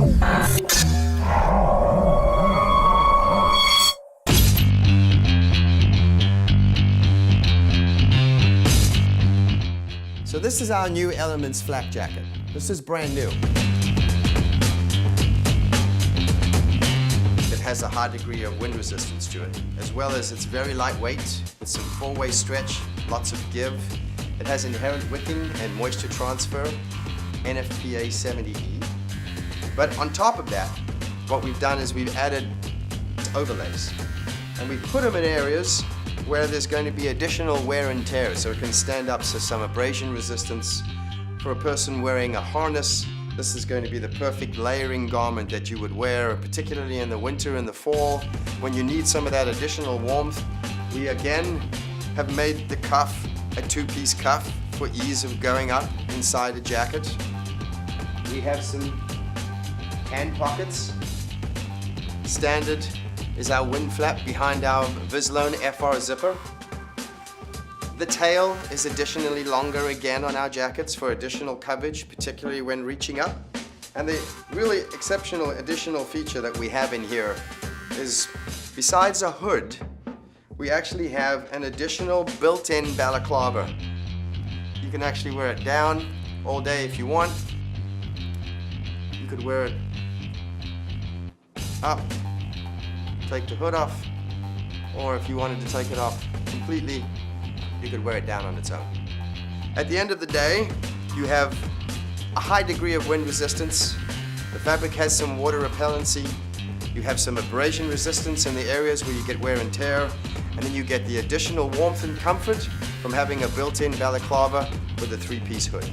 So this is our new Elements flak jacket. This is brand new. It has a high degree of wind resistance to it, as well as it's very lightweight, with some four-way stretch, lots of give. It has inherent wicking and moisture transfer, NFPA 70E. But on top of that, what we've done is we've added overlays. And we've put them in areas where there's going to be additional wear and tear, so it can stand up to some abrasion resistance. For a person wearing a harness, this is going to be the perfect layering garment that you would wear, particularly in the winter and the fall, when you need some of that additional warmth. We again have made the cuff a two-piece cuff for ease of going up inside a jacket. We have some hand pockets. Standard is our wind flap behind our Vislone FR zipper. The tail is additionally longer again on our jackets for additional coverage, particularly when reaching up. And the really exceptional additional feature that we have in here is, besides a hood, we actually have an additional built-in balaclava. You can actually wear it down all day if you want. You could wear it up, take the hood off, or if you wanted to take it off completely, you could wear it down on its own. At the end of the day, you have a high degree of wind resistance. The fabric has some water repellency. You have some abrasion resistance in the areas where you get wear and tear. And then you get the additional warmth and comfort from having a built-in balaclava with a three-piece hood.